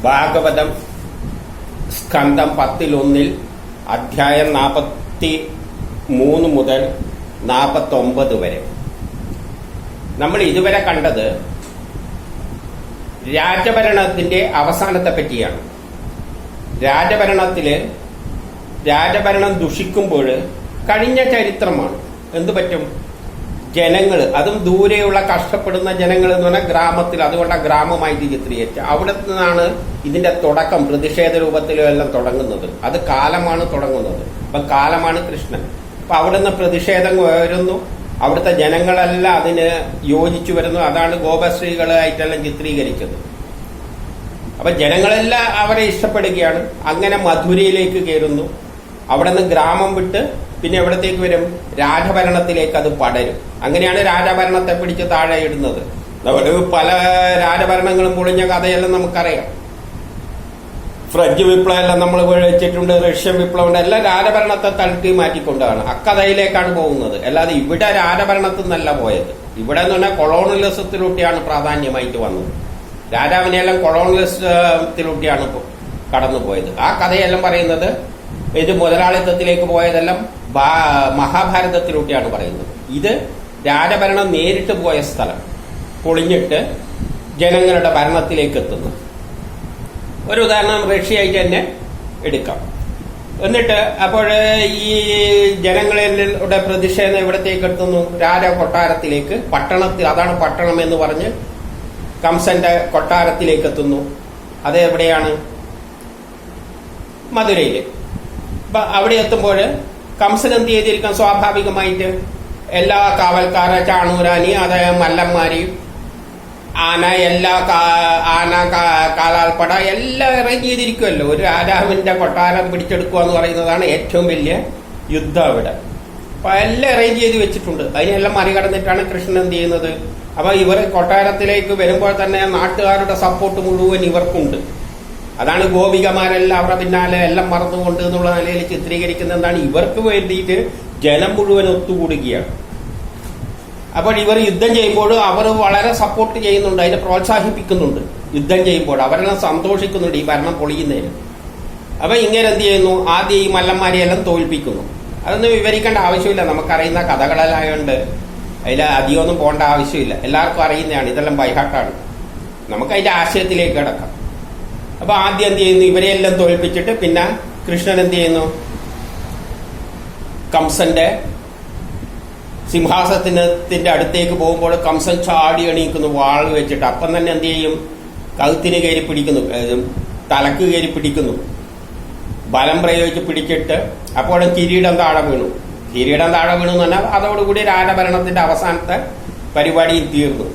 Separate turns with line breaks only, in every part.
ഭാഗവതം സ്കന്ധം 10 അധ്യായം 43 മുതൽ 49 വരെ. നമ്മൾ ഇതുവരെ കണ്ടത് രാജഭരണത്തിന്റെ അവസാനത്തെ പറ്റിയാണ്. രാജഭരണം ദുഷിക്കുമ്പോൾ കഴിഞ്ഞ ചരിത്രമാണ്. എന്തു പറ്റും? ജനങ്ങൾ, അതും ദൂരെയുള്ള കഷ്ടപ്പെടുന്ന ജനങ്ങൾ എന്ന് പറഞ്ഞാൽ ഗ്രാമത്തിൽ, അതുകൊണ്ടാണ് ഗ്രാമമായിട്ട് ചിത്രീകരിച്ച. അവിടെ നിന്നാണ് ഇതിന്റെ തുടക്കം, പ്രതിഷേധ രൂപത്തിലും എല്ലാം തുടങ്ങുന്നത്. അത് കാലമാണ് തുടങ്ങുന്നത്. അപ്പൊ കാലമാണ് കൃഷ്ണൻ. അപ്പൊ അവിടുന്ന് പ്രതിഷേധം വരുന്നു, അവിടുത്തെ ജനങ്ങളെല്ലാം അതിന് യോജിച്ചു വരുന്നു. അതാണ് ഗോപശ്രീകളായിട്ടെല്ലാം ചിത്രീകരിച്ചത്. അപ്പൊ ജനങ്ങളെല്ലാം അവരെ ഇഷ്ടപ്പെടുകയാണ്. അങ്ങനെ മധുരയിലേക്ക് കയറുന്നു. അവിടെ നിന്ന് ഗ്രാമം വിട്ട് പിന്നെ എവിടത്തേക്ക് വരും? രാജഭരണത്തിലേക്ക് അത് പടരും. അങ്ങനെയാണ് രാജഭരണത്തെ പിടിച്ച് താഴെ ഇടുന്നത്. പല രാജഭരണങ്ങളും പൊളിഞ്ഞ കഥയെല്ലാം നമുക്കറിയാം. ഫ്രഞ്ച് വിപ്ലവം എല്ലാം നമ്മൾ വെച്ചിട്ടുണ്ട്, റഷ്യൻ വിപ്ലവം, എല്ലാം രാജഭരണത്തെ തട്ടി മാറ്റിക്കൊണ്ടാണ് അക്കഥയിലേക്കാണ് പോകുന്നത്. അല്ലാതെ ഇവിടെ രാജഭരണത്തിൽ നിന്നല്ല പോയത്. ഇവിടെ എന്ന് പറഞ്ഞാൽ കൊളോണിയലിസത്തിലൂട്ടിയാണ് പ്രാധാന്യമായിട്ട് വന്നത്. രാജാവിനെയെല്ലാം കൊളോണിയലിസത്തിലൂട്ടിയാണ് കടന്നുപോയത്. ആ കഥയെല്ലാം പറയുന്നത് ഇത് മുതലാളിത്തത്തിലേക്ക് പോയതെല്ലാം മഹാഭാരതത്തിലൂട്ടിയാണ് പറയുന്നത്. ഇത് രാജഭരണം നേരിട്ട് പോയ സ്ഥലം പൊളിഞ്ഞിട്ട് ജനങ്ങളുടെ ഭരണത്തിലേക്ക് എത്തുന്നു. ഒരു ഉദാഹരണം റഷ്യയായിട്ട് തന്നെ എടുക്കാം. എന്നിട്ട് അപ്പോൾ ഈ ജനങ്ങളുടെ പ്രതിഷേധം എവിടത്തേക്ക് എത്തുന്നു? രാജ കൊട്ടാരത്തിലേക്ക്, പട്ടണത്തിൽ, അതാണ് പട്ടണം എന്ന് പറഞ്ഞ് കംസന്റെ കൊട്ടാരത്തിലേക്ക് എത്തുന്നു. അത് എവിടെയാണ്? മധുരയില്. അപ്പൊ അവിടെ എത്തുമ്പോൾ കംസൻ എന്ത് ചെയ്തിരിക്കാം? സ്വാഭാവികമായിട്ട് എല്ലാ കാവൽക്കാര, ചാണൂരാനി, അതായത് മല്ലന്മാരെയും ആന, കാലാൾപ്പട എല്ലാം അറേഞ്ച് ചെയ്തിരിക്കുമല്ലോ. ഒരു രാജാവിന്റെ കൊട്ടാരം പിടിച്ചെടുക്കുക എന്ന് പറയുന്നതാണ് ഏറ്റവും വലിയ യുദ്ധം അവിടെ. അപ്പൊ എല്ലാം അറേഞ്ച് ചെയ്ത് വെച്ചിട്ടുണ്ട്. അതിനെല്ലാം മറികടന്നിട്ടാണ് കൃഷ്ണൻ എന്ത് ചെയ്യുന്നത്? അപ്പൊ ഇവർ കൊട്ടാരത്തിലേക്ക് വരുമ്പോൾ തന്നെ നാട്ടുകാരുടെ സപ്പോർട്ട് മുഴുവൻ ഇവർക്കുണ്ട്. അതാണ് ഗോപികമാരെല്ലാം അവരുടെ പിന്നാലെ എല്ലാം മറന്നുകൊണ്ട് എന്നുള്ള നിലയിൽ ചിത്രീകരിക്കുന്ന എന്താണ്? ഇവർക്ക് വേണ്ടിയിട്ട് ജനം മുഴുവൻ ഒത്തുകൂടുകയാണ്. അപ്പോൾ ഇവർ യുദ്ധം ചെയ്യുമ്പോൾ അവർ വളരെ സപ്പോർട്ട് ചെയ്യുന്നുണ്ട്, അതിനെ പ്രോത്സാഹിപ്പിക്കുന്നുണ്ട്. യുദ്ധം ചെയ്യുമ്പോൾ അവരെല്ലാം സന്തോഷിക്കുന്നുണ്ട് ഈ ഭരണം പൊളിയുന്നതിന്. അപ്പൊ ഇങ്ങനെ എന്ത് ചെയ്യുന്നു? ആദ്യം ഈ മല്ലന്മാരെയെല്ലാം തോൽപ്പിക്കുന്നു. അതൊന്നും വിവരിക്കേണ്ട ആവശ്യമില്ല, നമുക്കറിയുന്ന കഥകളെല്ലായതുകൊണ്ട് അതിൽ അധികമൊന്നും പോകേണ്ട ആവശ്യമില്ല. എല്ലാവർക്കും അറിയുന്നതാണ്, ഇതെല്ലാം ബൈഹാർട്ടാണ്. നമുക്ക് അതിന്റെ ആശയത്തിലേക്ക് കിടക്കാം. അപ്പൊ ആദ്യം എന്ത് ചെയ്യുന്നു? ഇവരെയെല്ലാം തോൽപ്പിച്ചിട്ട് പിന്നെ കൃഷ്ണൻ എന്ത് ചെയ്യുന്നു? കംസന്റെ സിംഹാസനത്തിന്റെ അടുത്തേക്ക് പോകുമ്പോൾ കംസൻ ചാടി എണീക്കുന്നു വാൾ വെച്ചിട്ട്. അപ്പം തന്നെ എന്ത് ചെയ്യും? കഴുത്തിന് കയറി പിടിക്കുന്നു, തലക്ക് കയറി പിടിക്കുന്നു, ബലം പ്രയോഗിച്ച് പിടിച്ചിട്ട് അപ്പോഴും കിരീടം താഴെ വീണു. കിരീടം താഴെ വീണു എന്ന് പറഞ്ഞാൽ അതോടുകൂടി രാജഭരണത്തിന്റെ അവസാനത്തെ പരിപാടിയും തീർന്നു.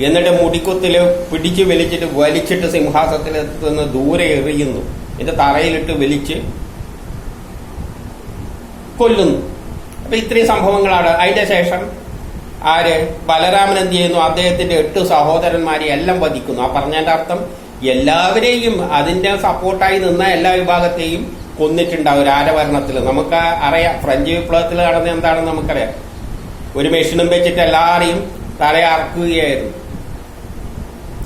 എന്നിട്ട് മുടിക്കുത്തില് പിടിച്ച് വലിച്ചിട്ട് സിംഹാസനത്തിൽ നിന്ന് ദൂരെ എറിയുന്നു. എന്നിട്ട് തറയിലിട്ട് വലിച്ച് കൊല്ലുന്നു. അപ്പൊ ഇത്രയും സംഭവങ്ങളാണ്. അതിന്റെ ശേഷം ബലരാമൻ എന്ത് ചെയ്യുന്നു? അദ്ദേഹത്തിന്റെ 8 സഹോദരന്മാരെ എല്ലാം വധിക്കുന്നു. ആ പറഞ്ഞതിന്റെ അർത്ഥം എല്ലാവരെയും, അതിന്റെ സപ്പോർട്ടായി നിന്ന എല്ലാ വിഭാഗത്തെയും കൊന്നിട്ടുണ്ടാവും രാജഭരണത്തിൽ. നമുക്ക് അറിയാം, ഫ്രഞ്ച് വിപ്ലവത്തിൽ നടന്ന എന്താണെന്ന് നമുക്കറിയാം. ഒരു മെഷീനും വെച്ചിട്ട് എല്ലാവരെയും തലയറക്കുകയായിരുന്നു.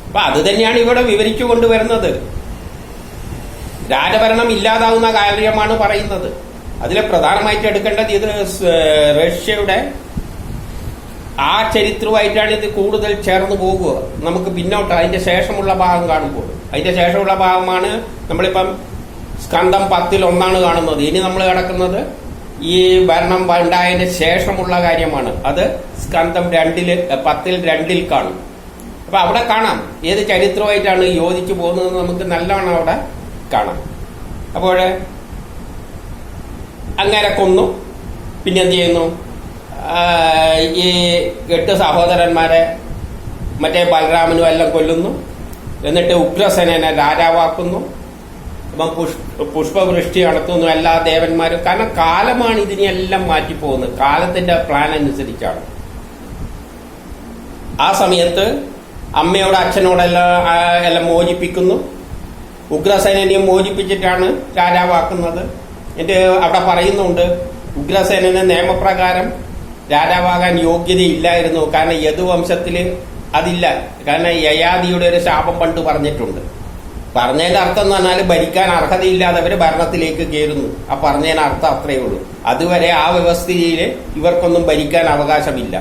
അപ്പൊ അത് തന്നെയാണ് ഇവിടെ വിവരിച്ചു കൊണ്ടുവരുന്നത്. രാജഭരണം ഇല്ലാതാവുന്ന കാര്യമാണ് പറയുന്നത്. അതിലെ പ്രധാനമായിട്ട് എടുക്കേണ്ടത് ഇത് റഷ്യയുടെ ആ ചരിത്രമായിട്ടാണ് ഇത് കൂടുതൽ ചേർന്ന് പോകുക. നമുക്ക് പിന്നോട്ട് അതിന്റെ ശേഷമുള്ള ഭാഗം കാണുമ്പോൾ, അതിന്റെ ശേഷമുള്ള ഭാഗമാണ് നമ്മളിപ്പം സ്കന്ധം 10 കാണുന്നത്. ഇനി നമ്മൾ കിടക്കുന്നത് ഈ ഭരണം ഉണ്ടായതിന് ശേഷമുള്ള കാര്യമാണ്. അത് സ്കന്ധം 10 കാണും. അപ്പൊ അവിടെ കാണാം ഏത് ചരിത്രമായിട്ടാണ് യോജിച്ചു പോകുന്നത്. നമുക്ക് നല്ലവണ്ണം അവിടെ കാണാം. അപ്പോൾ അങ്ങനെ കൊന്നു. പിന്നെ എന്ത് ചെയ്യുന്നു? ഈ 8 സഹോദരന്മാരെ മറ്റേ ബലരാമനും എല്ലാം കൊല്ലുന്നു. എന്നിട്ട് ഉഗ്രസേനനെ രാജാവാക്കുന്നു. അപ്പം പുഷ്പവൃഷ്ടി നടത്തുന്നു എല്ലാ ദേവന്മാരും. കാരണം കാലമാണ് ഇതിനെല്ലാം മാറ്റിപ്പോകുന്നത്. കാലത്തിന്റെ പ്ലാൻ അനുസരിച്ചാണ്. ആ സമയത്ത് അമ്മയോട് അച്ഛനോടെല്ലാം മോചിപ്പിക്കുന്നു. ഉഗ്രസേനനെയും മോചിപ്പിച്ചിട്ടാണ് രാജാവാക്കുന്നത്. എന്നിട്ട് അവിടെ പറയുന്നുണ്ട് ഉഗ്രസേനന് നിയമപ്രകാരം രാജാവാകാൻ യോഗ്യതയില്ലായിരുന്നു. കാരണം യദുവംശത്തില് അതില്ല. കാരണം യയാതിയുടെ ഒരു ശാപം പണ്ട് പറഞ്ഞിട്ടുണ്ട്. പറഞ്ഞതിന്റെ അർത്ഥം എന്ന് പറഞ്ഞാൽ ഭരിക്കാൻ അർഹതയില്ലാത്തവർ ഭരണത്തിലേക്ക് കയറുന്നു. ആ പറഞ്ഞതിന് അർത്ഥം അത്രയേ ഉള്ളൂ. അതുവരെ ആ വ്യവസ്ഥിതിയിൽ ഇവർക്കൊന്നും ഭരിക്കാൻ അവകാശമില്ല.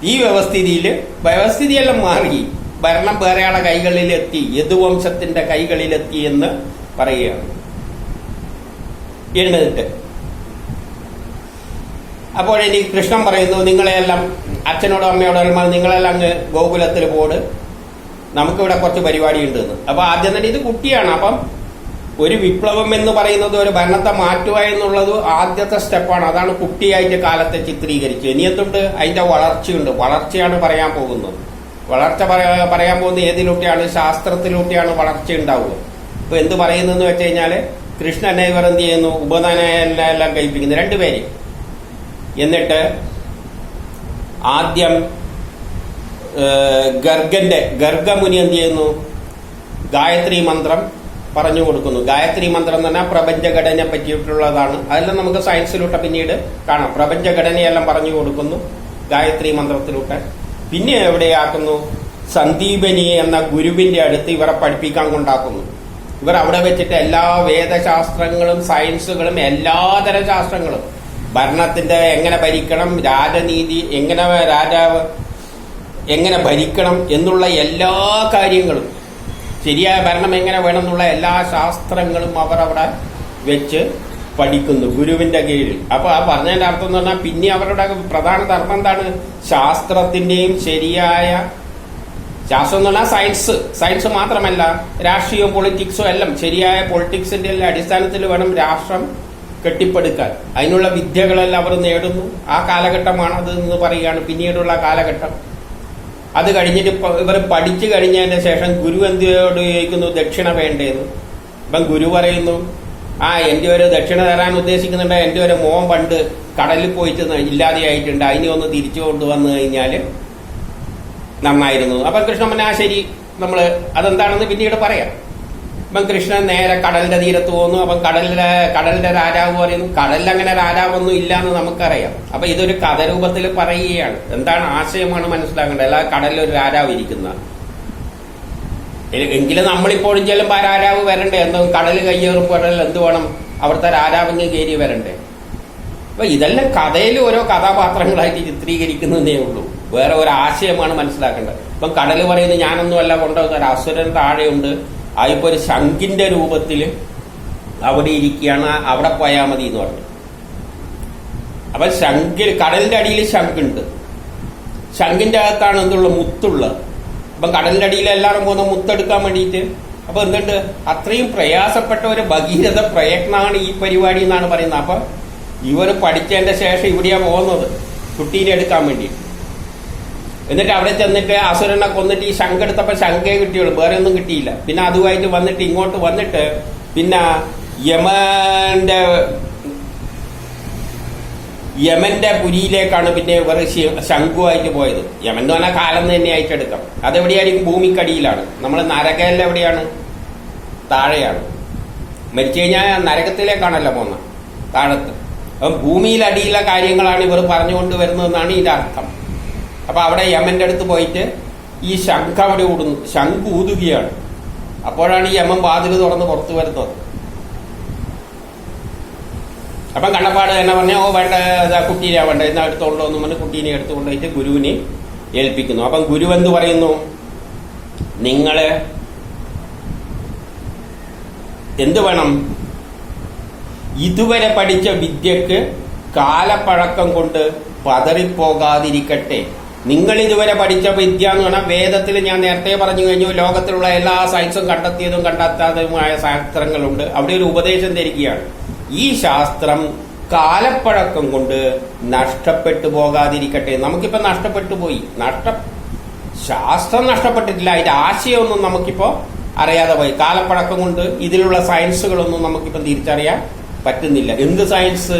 ഈ വ്യവസ്ഥിതിയെല്ലാം മാറി ഭരണം വേറെയാളെ കൈകളിലെത്തി, യദുവംശത്തിന്റെ കൈകളിലെത്തി എന്ന് പറയുകയാണ്. എന്നിട്ട് അപ്പോൾ ഇനി കൃഷ്ണൻ പറയുന്നു, നിങ്ങളെല്ലാം അച്ഛനോടും അമ്മയോടും നിങ്ങളെല്ലാം അങ്ങ് ഗോകുലത്തിൽ പോട്, നമുക്കിവിടെ കുറച്ച് പരിപാടി ഉണ്ടെന്ന്. അപ്പൊ ആദ്യം തന്നെ ഇത് കുട്ടിയാണ്. അപ്പം ഒരു വിപ്ലവം എന്ന് പറയുന്നത് ഒരു ഭരണത്തെ മാറ്റുക എന്നുള്ളത് ആദ്യത്തെ സ്റ്റെപ്പാണ്. അതാണ് കുട്ടിയായിട്ട് കാലത്തെ ചിത്രീകരിച്ച്. ഇനി എന്തുണ്ട്? അതിന്റെ വളർച്ചയുണ്ട്. വളർച്ചയാണ് പറയാൻ പോകുന്നത്. വളർച്ച പറയാൻ പോകുന്നത് ഏതിലൂട്ടിയാണ്? ശാസ്ത്രത്തിലൂട്ടിയാണ് വളർച്ച ഉണ്ടാവുക. ഇപ്പൊ എന്ത് പറയുന്നതെന്ന് വെച്ച് കഴിഞ്ഞാല് കൃഷ്ണനെ ഇവർ എന്ത് ചെയ്യുന്നു? ഉപനയനെല്ലാം കഴിപ്പിക്കുന്നു രണ്ടുപേര്. എന്നിട്ട് ആദ്യം ഗർഗമുനി എന്ത് ചെയ്യുന്നു? ഗായത്രി മന്ത്രം പറഞ്ഞു കൊടുക്കുന്നു. ഗായത്രി മന്ത്രം എന്ന് പറഞ്ഞാൽ പ്രപഞ്ചഘടനയെ പറ്റിയിട്ടുള്ളതാണ്. അതെല്ലാം നമുക്ക് സയൻസിലൂടെ പിന്നീട് കാണാം. പ്രപഞ്ചഘടനയെല്ലാം പറഞ്ഞു കൊടുക്കുന്നു ഗായത്രി മന്ത്രത്തിലൂടെ. പിന്നെ എവിടെയാക്കുന്നു? സന്ദീപനി എന്ന ഗുരുവിന്റെ അടുത്ത് ഇവരെ പഠിപ്പിക്കാൻ കൊണ്ടാക്കുന്നു. ഇവർ അവിടെ വെച്ചിട്ട് എല്ലാ വേദശാസ്ത്രങ്ങളും സയൻസുകളും എല്ലാതരം ശാസ്ത്രങ്ങളും, ഭരണത്തിന്റെ എങ്ങനെ ഭരിക്കണം, രാജനീതി എങ്ങനെ, രാജാവ് എങ്ങനെ ഭരിക്കണം എന്നുള്ള എല്ലാ കാര്യങ്ങളും, ശരിയായ ഭരണം എങ്ങനെ വേണം എന്നുള്ള എല്ലാ ശാസ്ത്രങ്ങളും അവർ അവിടെ വെച്ച് പഠിക്കുന്നു ഗുരുവിന്റെ കീഴിൽ. അപ്പൊ ആ പറഞ്ഞതിന്റെ അർത്ഥം എന്ന് പറഞ്ഞാൽ പിന്നെ അവരുടെ പ്രധാന അർത്ഥം എന്താണ്? ശാസ്ത്രത്തിന്റെയും ശരിയായ ശാസ്ത്രം എന്ന് പറഞ്ഞാൽ സയൻസ് മാത്രമല്ല, രാഷ്ട്രീയവും പൊളിറ്റിക്സും എല്ലാം ശരിയായ പൊളിറ്റിക്സിന്റെ എല്ലാം അടിസ്ഥാനത്തിൽ വേണം രാഷ്ട്രം കെട്ടിപ്പടുക്കാൻ. അതിനുള്ള വിദ്യകളെല്ലാം അവർ നേടുന്നു. ആ കാലഘട്ടമാണ് അത് എന്ന് പറയുകയാണ് പിന്നീടുള്ള കാലഘട്ടം. അത് കഴിഞ്ഞിട്ട് ഇവർ പഠിച്ചു കഴിഞ്ഞതിന് ശേഷം ഗുരു എന്തിനോട് ചോദിക്കുന്നു? ദക്ഷിണ വേണ്ടേന്ന്. ഇപ്പം ഗുരു പറയുന്നു, എന്റെ ഒരു ദക്ഷിണ തരാൻ ഉദ്ദേശിക്കുന്നുണ്ട്, എന്റെ ഒരു മോൻ പണ്ട് കടലിൽ പോയിട്ട് ഇല്ലാതെയായിട്ടുണ്ട്, അതിനെ ഒന്ന് തിരിച്ചു കൊണ്ടുവന്നു കഴിഞ്ഞാൽ നന്നായിരുന്നു. അപ്പം കൃഷ്ണൻ പറഞ്ഞാൽ ശരി, നമ്മള് അതെന്താണെന്ന് പിന്നീട് പറയാം. അപ്പം കൃഷ്ണൻ നേരെ കടലിന്റെ തീരത്ത് പോകുന്നു. അപ്പം കടലിന്റെ രാജാവ് പറയുന്നു, കടലിൽ അങ്ങനെ രാജാവൊന്നും ഇല്ല എന്ന് നമുക്കറിയാം. അപ്പൊ ഇതൊരു കഥ രൂപത്തിൽ പറയുകയാണ്. എന്താണ് ആശയമാണ് മനസ്സിലാക്കേണ്ടത്. അല്ല കടലിൽ ഒരു രാജാവ് ഇരിക്കുന്ന എങ്കിലും നമ്മളിപ്പോഴും ചെല്ലുമ്പോൾ ആ രാജാവ് വരണ്ടേ? എന്തോ കടൽ കയ്യേറുമ്പോൾ എന്ത് വേണം? അവിടുത്തെ രാജാവിന് കയറി വരണ്ടേ? അപ്പൊ ഇതെല്ലാം കഥയിൽ ഓരോ കഥാപാത്രങ്ങളായിട്ട് ചിത്രീകരിക്കുന്നതേ ഉള്ളൂ. വേറെ ഒരു ആശയമാണ് മനസ്സിലാക്കേണ്ടത്. ഇപ്പം കടൽ പറയുന്നത് ഞാനൊന്നും അല്ല കൊണ്ടുവന്ന ഒരു അസുരൻ താഴെയുണ്ട്, അതിപ്പോ ഒരു ശംഖിന്റെ രൂപത്തിൽ അവിടെ ഇരിക്കുകയാണ്, അവിടെ പോയാൽ മതി എന്ന് പറഞ്ഞു. അപ്പൊ കടലിന്റെ അടിയിൽ ശംഖുണ്ട്. ശംഖിന്റെ അകത്താണ് എന്തുള്ള മുത്തുള്ളത്. അപ്പം കടലിന്റെ അടിയിൽ എല്ലാവരും പോകുന്ന മുത്തെടുക്കാൻ വേണ്ടിയിട്ട്. അപ്പൊ എന്തുണ്ട്? അത്രയും പ്രയാസപ്പെട്ട ഒരു ഭഗീരഥ പ്രയത്നമാണ് ഈ പരിപാടി എന്നാണ് പറയുന്നത്. അപ്പൊ ഇവർ പഠിച്ചതിന്റെ ശേഷം ഇവിടെയാ പോകുന്നത് കുട്ടീനെ എടുക്കാൻ വേണ്ടി. എന്നിട്ട് അവിടെ ചെന്നിട്ട് അസുരനെ കൊന്നിട്ട് ഈ ശംഖ് എടുത്തപ്പോൾ ശംഖേ കിട്ടിയുള്ളൂ, വേറെ ഒന്നും കിട്ടിയില്ല. പിന്നെ അതുമായിട്ട് വന്നിട്ട് ഇങ്ങോട്ട് വന്നിട്ട് പിന്നെ യമന്റെ പുരിയിലേക്കാണ് പിന്നെ ഇവർ ശംഖുവായിട്ട് പോയത്. യമൻ എന്ന് പറഞ്ഞാൽ കാലം തന്നെ ആയിട്ട് എടുക്കാം. അതെവിടെയായിരിക്കും? ഭൂമിക്കടിയിലാണ്. നമ്മൾ നരകയിൽ എവിടെയാണ്? താഴെയാണ്. മരിച്ചു കഴിഞ്ഞാൽ നരകത്തിലേക്കാണല്ലോ പോകുന്ന, താഴത്ത്. അപ്പം ഭൂമിയിലടിയിലെ കാര്യങ്ങളാണ് ഇവർ പറഞ്ഞുകൊണ്ട് വരുന്നതെന്നാണ് ഇതിന്റെ അർത്ഥം. അപ്പൊ അവിടെ യമന്റെ അടുത്ത് പോയിട്ട് ഈ ശംഖ് അവിടെ ഊടുന്നു, ശംഖ് ഊതുകയാണ്. അപ്പോഴാണ് ഈ യമൻ വാതിൽ തുറന്ന് പുറത്തു വരുന്നത്. അപ്പം കണ്ണപ്പാട് തന്നെ പറഞ്ഞ വേണ്ട കുട്ടീനെ വേണ്ട എന്നാ എടുത്തോണ്ടോ എന്ന് പറഞ്ഞ് കുട്ടീനെ എടുത്തുകൊണ്ടുപോയിട്ട് ഗുരുവിനെ ഏൽപ്പിക്കുന്നു. അപ്പം ഗുരു എന്ത് പറയുന്നു? നിങ്ങള് എന്ത് വേണം? ഇതുവരെ പഠിച്ച വിദ്യക്ക് കാലപ്പഴക്കം കൊണ്ട് പതറിപ്പോകാതിരിക്കട്ടെ. നിങ്ങൾ ഇതുവരെ പഠിച്ച വിദ്യ എന്ന് പറഞ്ഞാൽ വേദത്തിൽ ഞാൻ നേരത്തെ പറഞ്ഞു കഴിഞ്ഞു, ലോകത്തിലുള്ള എല്ലാ സയൻസും കണ്ടെത്തിയതും കണ്ടെത്താത്തതുമായ ശാസ്ത്രങ്ങളുണ്ട്. അവിടെ ഒരു ഉപദേശം തരികയാണ്. ഈ ശാസ്ത്രം കാലപ്പഴക്കം കൊണ്ട് നഷ്ടപ്പെട്ടു പോകാതിരിക്കട്ടെ. നമുക്കിപ്പോ നഷ്ടപ്പെട്ടു പോയി. ശാസ്ത്രം നഷ്ടപ്പെട്ടിട്ടില്ല, അതിന്റെ ആശയമൊന്നും നമുക്കിപ്പോ അറിയാതെ പോയി. കാലപ്പഴക്കം കൊണ്ട് ഇതിലുള്ള സയൻസുകളൊന്നും നമുക്കിപ്പം തിരിച്ചറിയാൻ പറ്റുന്നില്ല. എന്ത് സയൻസ്?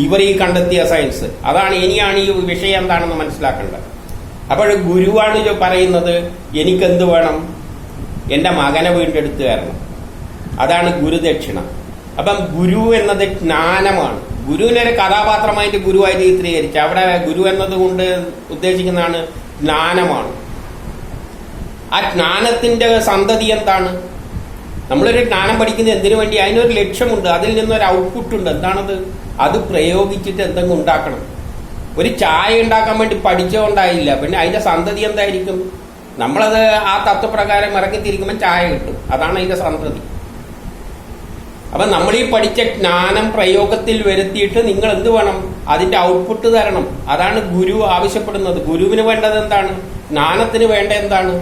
ഇവർ ഈ കണ്ടെത്തിയ സയൻസ്. അതാണ് ഇനിയാണ് ഈ വിഷയം എന്താണെന്ന് മനസ്സിലാക്കേണ്ടത്. അപ്പോൾ ഗുരുവാണ് പറയുന്നത്, എനിക്കെന്ത് വേണം? എന്റെ മകനെ വീണ്ടെടുത്ത് തരണം. അതാണ് ഗുരുദക്ഷിണ. അപ്പം ഗുരു എന്നത് ജ്ഞാനമാണ്. ഗുരുവിനൊരു കഥാപാത്രമായിട്ട് ഗുരുവായിട്ട് ചിത്രീകരിച്ചു. അവിടെ ഗുരു എന്നത് കൊണ്ട് ഉദ്ദേശിക്കുന്നതാണ് ജ്ഞാനമാണ്. ആ ജ്ഞാനത്തിന്റെ സന്തതി എന്താണ്? നമ്മളൊരു ജ്ഞാനം പഠിക്കുന്നത് എന്തിനു വേണ്ടി? അതിനൊരു ലക്ഷ്യമുണ്ട്, അതിൽ നിന്നൊരു ഔട്ട്പുട്ട് ഉണ്ട്. എന്താണത്? അത് പ്രയോഗിച്ചിട്ട് എന്തെങ്കിലും ഉണ്ടാക്കണം. ഒരു ചായ ഉണ്ടാക്കാൻ വേണ്ടി പഠിച്ചുകൊണ്ടായില്ല, പിന്നെ അതിന്റെ സന്തതി എന്തായിരിക്കും? നമ്മളത് ആ തത്വപ്രകാരം ഇറങ്ങിത്തിരിക്കുമ്പോൾ ചായ കിട്ടും. അതാണ് അതിന്റെ സന്തതി. അപ്പൊ നമ്മൾ ഈ പഠിച്ച ജ്ഞാനം പ്രയോഗത്തിൽ വരുത്തിയിട്ട് നിങ്ങൾ എന്ത് വേണം? അതിന്റെ ഔട്ട്പുട്ട് തരണം. അതാണ് ഗുരു ആവശ്യപ്പെടുന്നത്. ഗുരുവിന് വേണ്ടത് എന്താണ്? ജ്ഞാനത്തിന് വേണ്ട എന്താണ്?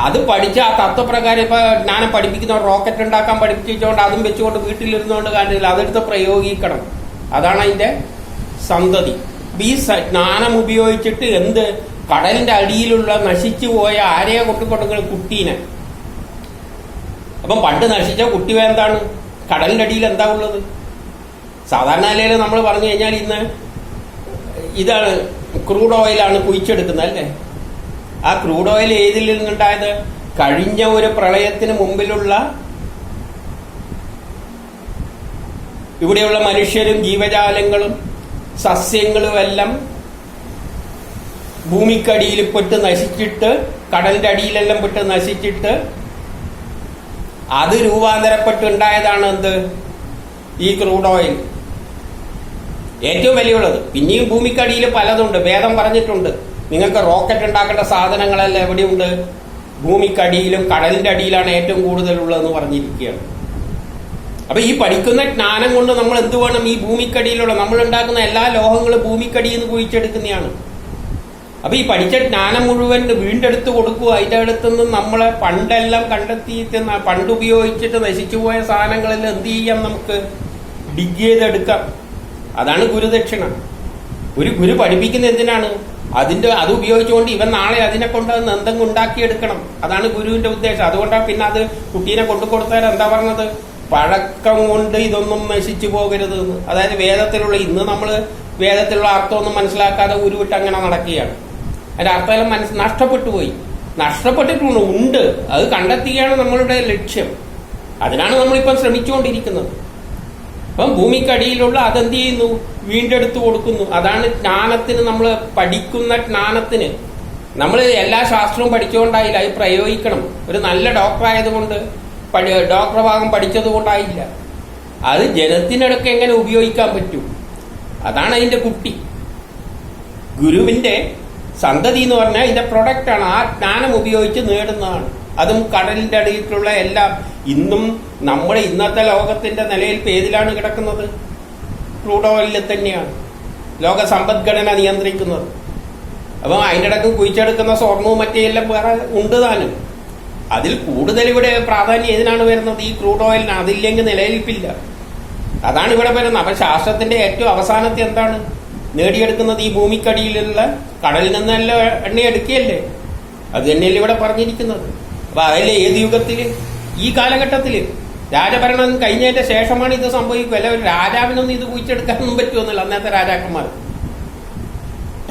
അത് പഠിച്ച ആ തത്വപ്രകാരം ഇപ്പൊ ജ്ഞാനം പഠിപ്പിക്കുന്ന റോക്കറ്റ് ഉണ്ടാക്കാൻ പഠിപ്പിച്ചുകൊണ്ട് അതും വെച്ചുകൊണ്ട് വീട്ടിലിരുന്നുകൊണ്ട് കാര്യമില്ല, അതെടുത്ത് പ്രയോഗിക്കണം. അതാണ് അതിന്റെ സന്തതി. ഈ ജ്ഞാനം ഉപയോഗിച്ചിട്ട് എന്ത്? കടലിന്റെ അടിയിലുള്ള നശിച്ചു പോയ ആരെയെ കൊണ്ടുകൊടുക്കുന്ന കുട്ടീനെ. അപ്പം പണ്ട് നശിച്ച കുട്ടി എന്താണ്? കടലിന്റെ അടിയിൽ എന്താ ഉള്ളത്? സാധാരണ നിലയിൽ നമ്മൾ പറഞ്ഞു കഴിഞ്ഞാൽ ഇന്ന് ഇതാണ് ക്രൂഡ് ഓയിലാണ് കുഴിച്ചെടുക്കുന്നത് അല്ലേ? ആ ക്രൂഡ് ഓയിൽ ഏതിൽ നിന്നുണ്ടായത്? കഴിഞ്ഞ ഒരു പ്രളയത്തിന് മുമ്പിലുള്ള ഇവിടെയുള്ള മനുഷ്യരും ജീവജാലങ്ങളും സസ്യങ്ങളും എല്ലാം ഭൂമിക്കടിയിൽ പെട്ട് നശിച്ചിട്ട്, കടലിന്റെ അടിയിലെല്ലാം പെട്ട് നശിച്ചിട്ട് അത് രൂപാന്തരപ്പെട്ടുണ്ടായതാണ് എന്ത്? ഈ ക്രൂഡ് ഓയിൽ ഏറ്റവും വിലയുള്ളത്. പിന്നെയും ഭൂമിക്കടിയിൽ പലതുണ്ട്. വേദം പറഞ്ഞിട്ടുണ്ട്, നിങ്ങൾക്ക് റോക്കറ്റ് ഉണ്ടാക്കേണ്ട സാധനങ്ങളെല്ലാം എവിടെയുണ്ട്? ഭൂമിക്കടിയിലും കടലിന്റെ അടിയിലാണ് ഏറ്റവും കൂടുതലുള്ളതെന്ന് പറഞ്ഞിരിക്കുകയാണ്. അപ്പൊ ഈ പഠിക്കുന്ന ജ്ഞാനം കൊണ്ട് നമ്മൾ എന്ത് വേണം? ഈ ഭൂമിക്കടിയിലുള്ള നമ്മൾ ഉണ്ടാക്കുന്ന എല്ലാ ലോഹങ്ങളും ഭൂമിക്കടിയിൽ നിന്ന് കുഴിച്ചെടുക്കുന്നതാണ്. അപ്പൊ ഈ പഠിച്ച ജ്ഞാനം മുഴുവൻ വീണ്ടെടുത്ത് കൊടുക്കുക. അതിന്റെ അടുത്തുനിന്ന് നമ്മളെ പണ്ടെല്ലാം കണ്ടെത്തിയിട്ട് പണ്ടുപയോഗിച്ചിട്ട് നശിച്ചുപോയ സാധനങ്ങളെല്ലാം എന്ത് ചെയ്യാം? നമുക്ക് ഡിഗ് ചെയ്തെടുക്കാം. അതാണ് ഗുരുദക്ഷിണ. ഒരു ഗുരു പഠിപ്പിക്കുന്നത് എന്തിനാണ്? അത് ഉപയോഗിച്ചുകൊണ്ട് ഇവൻ നാളെ അതിനെ കൊണ്ട് എന്തെങ്കിലും ഉണ്ടാക്കിയെടുക്കണം. അതാണ് ഗുരുവിന്റെ ഉദ്ദേശം. അതുകൊണ്ടാണ് പിന്നെ അത് കുട്ടീനെ കൊണ്ടു കൊടുത്താൽ എന്താ പറഞ്ഞത്? പഴക്കം കൊണ്ട് ഇതൊന്നും നശിച്ചു പോകരുത് എന്ന്. അതായത് വേദത്തിലുള്ള ഇന്ന് നമ്മൾ വേദത്തിലുള്ള അർത്ഥമൊന്നും മനസ്സിലാക്കാതെ ഉരുവിട്ട് അങ്ങനെ നടക്കുകയാണ്. അതിന്റെ അർത്ഥമെല്ലാം നഷ്ടപ്പെട്ടു പോയി. നഷ്ടപ്പെട്ടിട്ടുണ്ട്, ഉണ്ട്. അത് കണ്ടെത്തുകയാണ് നമ്മളുടെ ലക്ഷ്യം. അതിനാണ് നമ്മളിപ്പം ശ്രമിച്ചുകൊണ്ടിരിക്കുന്നത്. അപ്പം ഭൂമിക്കടിയിലുള്ള അതെന്ത് ചെയ്യുന്നു? വീണ്ടെടുത്തു കൊടുക്കുന്നു. അതാണ് ജ്ഞാനത്തിന്. നമ്മൾ പഠിക്കുന്ന ജ്ഞാനത്തിന് നമ്മൾ എല്ലാ ശാസ്ത്രവും പഠിച്ചുകൊണ്ടായില്ല, അത് പ്രയോഗിക്കണം. ഒരു നല്ല ഡോക്ടർ ആയതുകൊണ്ട്, ഡോക്ടർ ഭാഗം പഠിച്ചത് കൊണ്ടായില്ല. അത് ജനത്തിനടക്കം എങ്ങനെ ഉപയോഗിക്കാൻ പറ്റും? അതാണ് അതിന്റെ കുട്ടി. ഗുരുവിന്റെ സന്തതി എന്ന് പറഞ്ഞാൽ ഇതിന്റെ പ്രൊഡക്റ്റ് ആണ്. ആ ജ്ഞാനം ഉപയോഗിച്ച് നേടുന്നതാണ്. അതും കടലിന്റെ അടിയിലുള്ള എല്ലാം. ഇന്നും നമ്മുടെ ഇന്നത്തെ ലോകത്തിന്റെ നിലയിൽ ഏതിലാണ് കിടക്കുന്നത്? ക്രൂഡ് ഓയിലിൽ തന്നെയാണ് ലോക സമ്പദ്ഘടന നിയന്ത്രിക്കുന്നത്. അപ്പം അതിൻ്റെ ഇടയ്ക്ക് കുഴിച്ചെടുക്കുന്ന സ്വർണവും മറ്റെല്ലാം വേറെ ഉണ്ട് താനും. അതിൽ കൂടുതൽ ഇവിടെ പ്രാധാന്യം ഏതിനാണ് വരുന്നത്? ഈ ക്രൂഡ് ഓയിലിനാണ്. അതില്ലെങ്കിൽ നിലനിൽപ്പില്ല. അതാണ് ഇവിടെ വരുന്നത്. അപ്പൊ ശാസ്ത്രത്തിന്റെ ഏറ്റവും അവസാനത്തെ എന്താണ് നേടിയെടുക്കുന്നത്? ഈ ഭൂമിക്കടിയിലുള്ള കടലിൽ നിന്നെല്ലാം എണ്ണ എടുക്കുകയല്ലേ? അത് തന്നെയല്ലേ ഇവിടെ പറഞ്ഞിരിക്കുന്നത്. അപ്പൊ അതല്ലേ ഏത് യുഗത്തില്? ഈ കാലഘട്ടത്തില് രാജഭരണം കഴിഞ്ഞതിന്റെ ശേഷമാണ് ഇത് സംഭവിക്കുക. അല്ല ഒരു രാജാവിനൊന്നും ഇത് കുഴിച്ചെടുക്കാനൊന്നും പറ്റുമെന്നില്ല അന്നത്തെ രാജാക്കന്മാർ.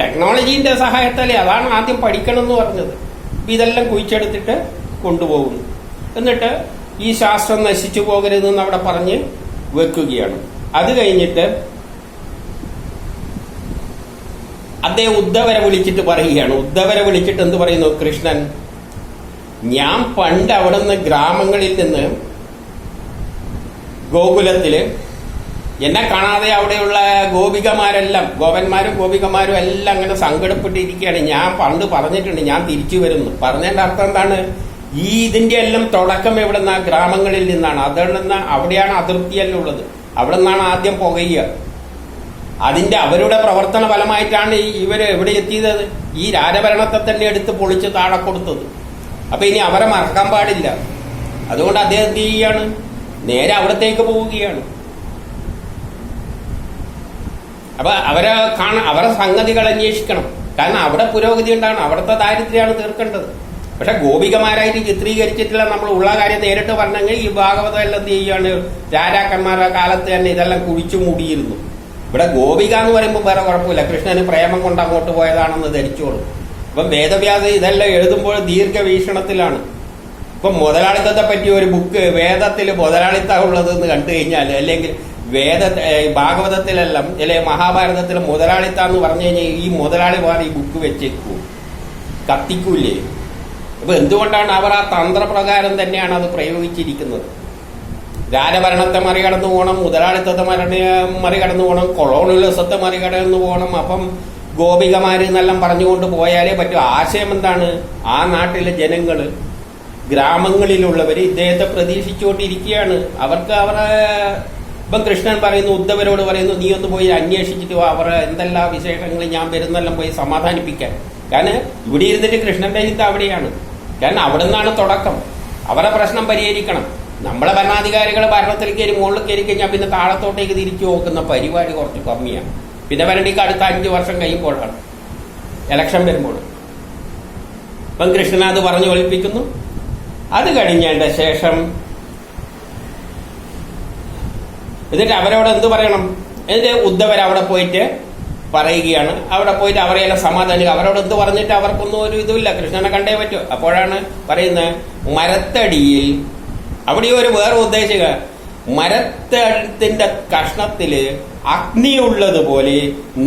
ടെക്നോളജീന്റെ സഹായത്താലേ. അതാണ് ആദ്യം പഠിക്കണം എന്ന് പറഞ്ഞത്. ഇതെല്ലാം കുഴിച്ചെടുത്തിട്ട് കൊണ്ടുപോകുന്നു. എന്നിട്ട് ഈ ശാസ്ത്രം നശിച്ചു പോകരുതെന്ന് അവിടെ പറഞ്ഞ് വെക്കുകയാണ്. അത് കഴിഞ്ഞിട്ട് അദ്ദേഹം ഉദ്ധവരെ വിളിച്ചിട്ട് പറയുകയാണ്. ഉദ്ധവരെ വിളിച്ചിട്ട് എന്ത് പറയുന്നു? കൃഷ്ണൻ, ഞാൻ പണ്ട് അവിടെ നിന്ന് ഗ്രാമങ്ങളിൽ നിന്ന് ഗോകുലത്തില് എന്നെ കാണാതെ അവിടെയുള്ള ഗോപികമാരെല്ലാം, ഗോപന്മാരും ഗോപികമാരും എല്ലാം അങ്ങനെ സങ്കടപ്പെട്ടിരിക്കുകയാണ്. ഞാൻ പണ്ട് പറഞ്ഞിട്ടുണ്ട് ഞാൻ തിരിച്ചു വരുന്നു. പറഞ്ഞതിന്റെ അർത്ഥം എന്താണ്? ഈ ഇതിന്റെ എല്ലാം തുടക്കം എവിടെ നിന്നാ? ഗ്രാമങ്ങളിൽ നിന്നാണ്. അതുകൊണ്ട് അവിടെയാണ് അതിർത്തിയെല്ലാം ഉള്ളത്. അവിടെ നിന്നാണ് ആദ്യം പുകയുക. അതിന്റെ അവരുടെ പ്രവർത്തന ഫലമായിട്ടാണ് ഇവര് എവിടെ എത്തിയത്? ഈ രാജഭരണത്തെ തന്നെ എടുത്ത് പൊളിച്ച് താഴെ കൊടുത്തത്. അപ്പൊ ഇനി അവരെ മറക്കാൻ പാടില്ല. അതുകൊണ്ട് അദ്ദേഹം എന്ത് ചെയ്യുകയാണ്? നേരെ അവിടത്തേക്ക് പോവുകയാണ്. അപ്പൊ അവരെ സംഗതികൾ അന്വേഷിക്കണം. കാരണം അവിടെ പുരോഗതി ഉണ്ടാണ്, അവിടുത്തെ ദാരിദ്ര്യമാണ് തീർക്കേണ്ടത്. പക്ഷെ ഗോപികമാരായിട്ട് ചിത്രീകരിച്ചിട്ടുള്ള നമ്മൾ ഉള്ള കാര്യം നേരിട്ട് പറഞ്ഞെങ്കിൽ ഈ ഭാഗവതം എല്ലാം എന്ത് ചെയ്യുകയാണ്? രാജാക്കന്മാരുടെ കാലത്ത് തന്നെ ഇതെല്ലാം കുഴിച്ചു മൂടിയിരുന്നു. ഇവിടെ ഗോപിക എന്ന് പറയുമ്പോൾ വേറെ കുഴപ്പമില്ല, കൃഷ്ണന് പ്രേമം കൊണ്ട് അങ്ങോട്ട് പോയതാണെന്ന് ധരിച്ചോളും. അപ്പം വേദവ്യാസ ഇതെല്ലാം എഴുതുമ്പോൾ ദീർഘവീക്ഷണത്തിലാണ്. ഇപ്പം മുതലാളിത്തത്തെ പറ്റി ഒരു ബുക്ക് വേദത്തിൽ മുതലാളിത്തം ഉള്ളതെന്ന് കണ്ടു കഴിഞ്ഞാൽ, അല്ലെങ്കിൽ ഭാഗവതത്തിലെല്ലാം അല്ലെ മഹാഭാരതത്തിലെ മുതലാളിത്തം എന്ന് പറഞ്ഞു കഴിഞ്ഞാൽ ഈ മുതലാളിമാർ ഈ ബുക്ക് വെച്ചേക്കൂ, കത്തിക്കൂലേ? അപ്പൊ എന്തുകൊണ്ടാണ് അവർ ആ തന്ത്രപ്രകാരം തന്നെയാണ് അത് പ്രയോഗിച്ചിരിക്കുന്നത്. രാജഭരണത്തെ മറികടന്നു പോകണം, മുതലാളിത്തത്തെ മറികടന്നു പോകണം, കൊളോണിയലിസത്തെ മറികടന്നു പോകണം. അപ്പം ഗോപികമാര് എന്നെല്ലാം പറഞ്ഞുകൊണ്ട് പോയാലേ പറ്റൂ. ആശയം എന്താണ്? ആ നാട്ടിലെ ജനങ്ങള്, ഗ്രാമങ്ങളിലുള്ളവര് ഇദ്ദേഹത്തെ പ്രതീക്ഷിച്ചുകൊണ്ടിരിക്കുകയാണ്. അവർക്ക് അവരെ ഇപ്പം കൃഷ്ണൻ പറയുന്നു, ഉദ്ധവരോട് പറയുന്നു, നീ ഒന്ന് പോയി അന്വേഷിച്ചിട്ട് അവർ എന്തെല്ലാം വിശേഷങ്ങൾ ഞാൻ വരുന്നെല്ലാം പോയി സമാധാനിപ്പിക്കാൻ. കാരണം ഇവിടെ ഇരുന്നിട്ട് കൃഷ്ണന്റെ ചിന്ത അവിടെയാണ്. കാരണം അവിടെ നിന്നാണ് തുടക്കം. അവരുടെ പ്രശ്നം പരിഹരിക്കണം. നമ്മളെ ഭരണാധികാരികൾ ഭരണത്തിൽ കയറി മുകളിൽ കയറി കഴിഞ്ഞാൽ പിന്നെ താഴത്തോട്ടേക്ക് തിരിച്ചു നോക്കുന്ന പരിപാടി കുറച്ച് കമ്മിയാണ്. പിന്നെ വരണ്ടിക്ക് അടുത്ത 5 വർഷം കഴിയുമ്പോഴാണ് ഇലക്ഷൻ വരുമ്പോൾ. ഇപ്പം കൃഷ്ണൻ അത് പറഞ്ഞു ഒളിപ്പിക്കുന്നു. അത് കഴിഞ്ഞതിന്റെ ശേഷം എന്നിട്ട് അവരോട് എന്ത് പറയണം? എന്നിട്ട് ഉദ്ധവർ അവിടെ പോയിട്ട് പറയുകയാണ്. അവിടെ പോയിട്ട് അവരെല്ലാം സമാധാനിക്കുക. അവരോട് എന്ത് പറഞ്ഞിട്ട് അവർക്കൊന്നും ഒരു ഇതുമില്ല, കൃഷ്ണനെ കണ്ടേ പറ്റൂ. അപ്പോഴാണ് പറയുന്നത്, മരത്തടിയിൽ അവിടെ ഒരു വേറെ ഉദ്ദേശിക, മരത്തടിന്റെ കഷ്ണത്തില് അഗ്നിയുള്ളതുപോലെ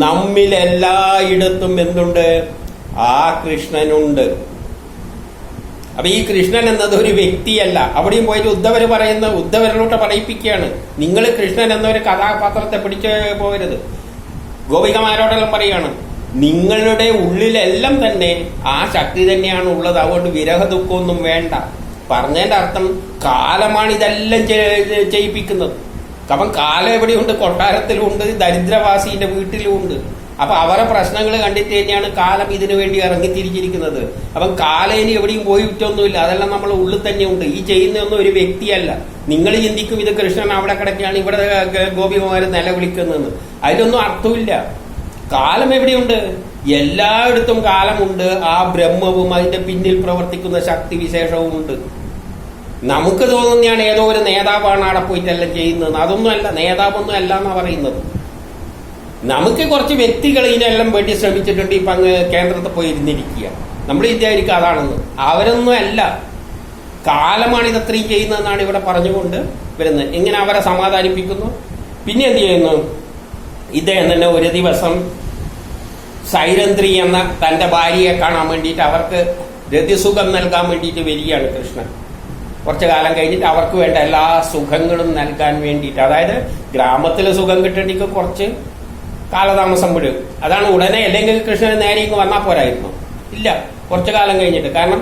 നമ്മിലെല്ലായിടത്തും എന്തുണ്ട്? ആ കൃഷ്ണനുണ്ട്. അപ്പൊ ഈ കൃഷ്ണൻ എന്നത് ഒരു വ്യക്തിയല്ല. അവിടെയും പോയിട്ട് ഉദ്ധവര് പറയുന്ന, ഉദ്ധവരിലോട്ട് പറയിപ്പിക്കുകയാണ്, നിങ്ങൾ കൃഷ്ണൻ എന്നൊരു കഥാപാത്രത്തെ പിടിച്ച് പോകരുത്. ഗോപികമാരോടെല്ലാം പറയാണ്, നിങ്ങളുടെ ഉള്ളിലെല്ലാം തന്നെ ആ ശക്തി തന്നെയാണ് ഉള്ളത്. അതുകൊണ്ട് വിരഹ ദുഃഖമൊന്നും വേണ്ട. പറഞ്ഞതിന്റെ അർത്ഥം കാലമാണ് ഇതെല്ലാം ചെയ്യിപ്പിക്കുന്നത്. അപ്പം കാലം എവിടെയുണ്ട്? കൊട്ടാരത്തിലുണ്ട്, ദരിദ്രവാസിന്റെ വീട്ടിലുമുണ്ട്. അപ്പൊ അവരെ പ്രശ്നങ്ങൾ കണ്ടിട്ട് തന്നെയാണ് കാലം ഇതിനു വേണ്ടി ഇറങ്ങിത്തിരിച്ചിരിക്കുന്നത്. അപ്പം കാലേന് എവിടെയും പോയിട്ടൊന്നുമില്ല. അതെല്ലാം നമ്മളെ ഉള്ളിൽ തന്നെ ഉണ്ട്. ഈ ചെയ്യുന്നതൊന്നും ഒരു വ്യക്തിയല്ല. നിങ്ങൾ ചിന്തിക്കും ഇത് കൃഷ്ണൻ അവിടെ കിടക്കുകയാണ്, ഇവിടെ ഗോപികുമാരൻ നിലവിളിക്കുന്നതെന്ന്. അതിലൊന്നും അർത്ഥമില്ല. കാലം എവിടെയുണ്ട്? എല്ലായിടത്തും കാലമുണ്ട്. ആ ബ്രഹ്മവും അതിന്റെ പിന്നിൽ പ്രവർത്തിക്കുന്ന ശക്തി വിശേഷവും ഉണ്ട്. നമുക്ക് തോന്നുന്നതാണ് ഏതോ ഒരു നേതാവാണ് അവിടെ പോയിട്ടെല്ലാം ചെയ്യുന്നത്. അതൊന്നും അല്ല, നേതാവൊന്നും അല്ല എന്നാ പറയുന്നത്. നമുക്ക് കുറച്ച് വ്യക്തികൾ ഇതിനെല്ലാം വേണ്ടി ശ്രമിച്ചിട്ടുണ്ട്. ഇപ്പൊ അങ്ങ് കേന്ദ്രത്തിൽ പോയി ഇരുന്നിരിക്കുക. നമ്മൾ വിചാരിക്കുക അതാണെന്ന്. അവരൊന്നും അല്ല, കാലമാണ് ഇതത്രയും ചെയ്യുന്നതെന്നാണ് ഇവിടെ പറഞ്ഞുകൊണ്ട് വരുന്നത്. ഇങ്ങനെ അവരെ സമാധാനിപ്പിക്കുന്നു. പിന്നെ എന്ത് ചെയ്യുന്നു? ഇദ്ദേഹം തന്നെ ഒരു ദിവസം സൈരന്ധ്രി എന്ന തന്റെ ഭാര്യയെ കാണാൻ വേണ്ടിയിട്ട് അവർക്ക് രതിസുഖം നൽകാൻ വേണ്ടിയിട്ട് വരികയാണ് കൃഷ്ണൻ. കുറച്ചു കാലം കഴിഞ്ഞിട്ട് അവർക്ക് വേണ്ട എല്ലാ സുഖങ്ങളും നൽകാൻ വേണ്ടിയിട്ട്, അതായത് ഗ്രാമത്തിലെ സുഖം കിട്ടണമെങ്കിൽ കുറച്ച് കാലതാമസം വിടും. അതാണ് ഉടനെ. അല്ലെങ്കിൽ കൃഷ്ണൻ നേരെ ഇങ്ങ് വന്നാൽ പോരായിരുന്നു. ഇല്ല, കുറച്ചു കാലം കഴിഞ്ഞിട്ട്. കാരണം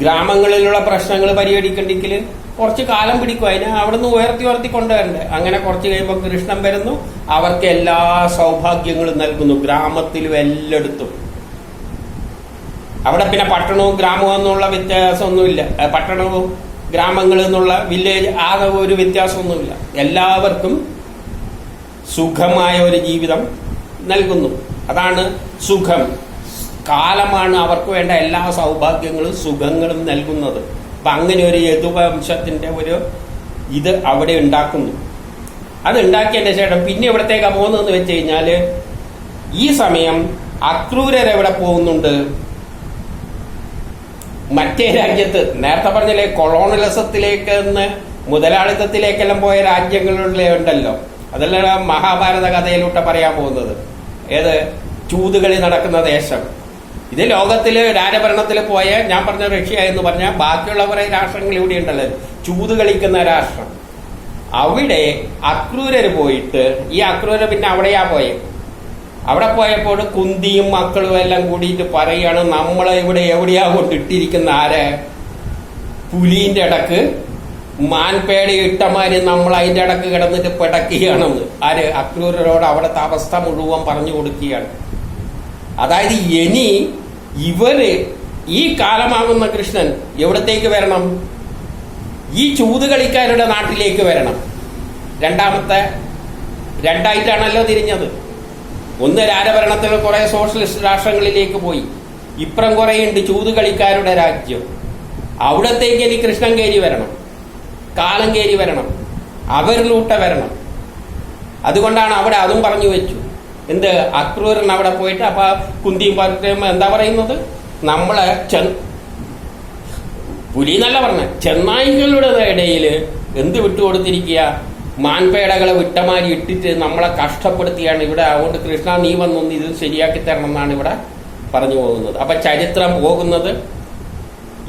ഗ്രാമങ്ങളിലുള്ള പ്രശ്നങ്ങൾ പരിഹരിക്കണ്ടെങ്കിൽ കുറച്ച് കാലം പിടിക്കും. അതിനെ അവിടുന്ന് ഉയർത്തി കൊണ്ടുവരണ്ടേ. അങ്ങനെ കുറച്ച് കഴിയുമ്പോൾ കൃഷ്ണൻ വരുന്നു, അവർക്ക് എല്ലാ സൗഭാഗ്യങ്ങളും നൽകുന്നു, ഗ്രാമത്തിലും എല്ലായിടത്തും. അവിടെ പിന്നെ പട്ടണവും ഗ്രാമവും എന്നുള്ള വ്യത്യാസമൊന്നുമില്ല. പട്ടണവും ഗ്രാമങ്ങളിൽ നിന്നുള്ള വില്ലേജ് ആ ഒരു വ്യത്യാസമൊന്നുമില്ല. എല്ലാവർക്കും സുഖമായ ഒരു ജീവിതം നൽകുന്നു. അതാണ് സുഖം. കാലമാണ് അവർക്ക് വേണ്ട എല്ലാ സൗഭാഗ്യങ്ങളും സുഖങ്ങളും നൽകുന്നത്. അപ്പൊ അങ്ങനെ ഒരു യദുവംശത്തിന്റെ ഒരു ഇത് അവിടെ ഉണ്ടാക്കുന്നു. അത് ഉണ്ടാക്കിയതിന്റെ ശേഷം പിന്നെ എവിടത്തേക്കാ പോകുന്നതെന്ന് വെച്ച് കഴിഞ്ഞാല്, ഈ സമയം അക്രൂരരെവിടെ പോകുന്നുണ്ട്? മറ്റേ രാജ്യത്ത്, നേരത്തെ പറഞ്ഞില്ലേ കൊളോണിയലിസത്തിലേക്ക് മുതലാളിത്തത്തിലേക്കെല്ലാം പോയ രാജ്യങ്ങളിലെ ഉണ്ടല്ലോ, അതെല്ലാം മഹാഭാരത കഥയിലൂടെ പറയാൻ പോകുന്നത്. ഏത്? ചൂതുകളി നടക്കുന്ന ദേശം. ഇത് ലോകത്തില് രാജഭരണത്തിൽ പോയ, ഞാൻ പറഞ്ഞ റഷ്യ എന്ന് പറഞ്ഞാൽ ബാക്കിയുള്ള കുറെ രാഷ്ട്രങ്ങൾ ഇവിടെ ഉണ്ടല്ലോ, ചൂത് കളിക്കുന്ന രാഷ്ട്രം. അവിടെ അക്രൂരര് പോയിട്ട്, ഈ അക്രൂരർ പിന്നെ അവിടെയാ പോയത്. അവിടെ പോയപ്പോൾ കുന്തിയും മക്കളും എല്ലാം കൂടിയിട്ട് പറയുകയാണ്, നമ്മളെ ഇവിടെ എവിടെയാ കൊണ്ടിട്ടിരിക്കുന്ന ആരെ? പുലിന്റെ ഇടക്ക് മാൻപേട ഇട്ടമാര് നമ്മൾ അതിന്റെ ഇടക്ക് കിടന്നിട്ട് പിടക്കുകയാണെന്ന്. ആര്? അക്രൂരരോട് അവിടുത്തെ അവസ്ഥ മുഴുവൻ പറഞ്ഞു കൊടുക്കുകയാണ്. അതായത് ഇനി ഇവര് ഈ കാലമാകുന്ന കൃഷ്ണൻ എവിടത്തേക്ക് വരണം? ഈ ചൂതുകളിക്കാരുടെ നാട്ടിലേക്ക് വരണം. രണ്ടായിട്ടാണല്ലോ തിരിഞ്ഞത്. ഒന്ന് രാജഭരണത്തിൽ കുറെ സോഷ്യലിസ്റ്റ് രാഷ്ട്രങ്ങളിലേക്ക് പോയി, ഇപ്പുറം കുറെ ഉണ്ട് ചൂതുകളിക്കാരുടെ രാജ്യം. അവിടത്തേക്ക് ഇനി കൃഷ്ണൻ കയറി വരണം, കാലം കയറി വരണം, അവരിലൂടെ വരണം. അതുകൊണ്ടാണ് അവിടെ അതും പറഞ്ഞു വെച്ചു. എന്ത്? അക്രൂരൻ അവിടെ പോയിട്ട് അപ്പൊ കുന്തിയും പറഞ്ഞ എന്താ പറയുന്നത്? നമ്മളെ പുലി എന്നല്ല പറഞ്ഞ, ചെന്നായികളുടെ ഇടയിൽ എന്ത് വിട്ടുകൊടുത്തിരിക്കുക? മാൻപേടകളെ വിട്ടമാരി ഇട്ടിട്ട് നമ്മളെ കഷ്ടപ്പെടുത്തിയാണ് ഇവിടെ. അതുകൊണ്ട് കൃഷ്ണ നീ വന്നൊന്ന് ഇത് ശരിയാക്കി തരണം എന്നാണ് ഇവിടെ പറഞ്ഞു പോകുന്നത്. അപ്പൊ ചരിത്രം പോകുന്നത്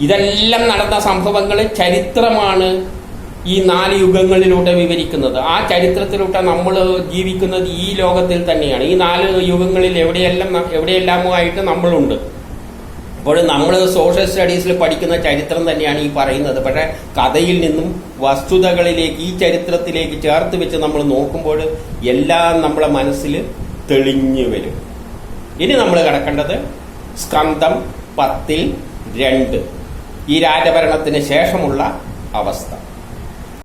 ഇതെല്ലാം നടന്ന സംഭവങ്ങൾ ചരിത്രമാണ് ഈ 4 യുഗങ്ങളിലൂടെ വിവരിക്കുന്നത്. ആ ചരിത്രത്തിലൂടെ നമ്മൾ ജീവിക്കുന്നത് ഈ ലോകത്തിൽ തന്നെയാണ്. ഈ 4 യുഗങ്ങളിൽ എവിടെയെല്ലാമോ ആയിട്ട് നമ്മളുണ്ട്. അപ്പോൾ നമ്മൾ സോഷ്യൽ സ്റ്റഡീസിൽ പഠിക്കുന്ന ചരിത്രം തന്നെയാണ് ഈ പറയുന്നത്. പക്ഷെ കഥയിൽ നിന്നും വസ്തുതകളിലേക്ക്, ഈ ചരിത്രത്തിലേക്ക് ചേർത്ത് വെച്ച് നമ്മൾ നോക്കുമ്പോൾ എല്ലാം നമ്മളെ മനസ്സിൽ തെളിഞ്ഞു വരും. ഇനി നമ്മൾ കിടക്കേണ്ടത് സ്കന്ധം 10-2, ഈ രാജഭരണത്തിന് ശേഷമുള്ള അവസ്ഥ.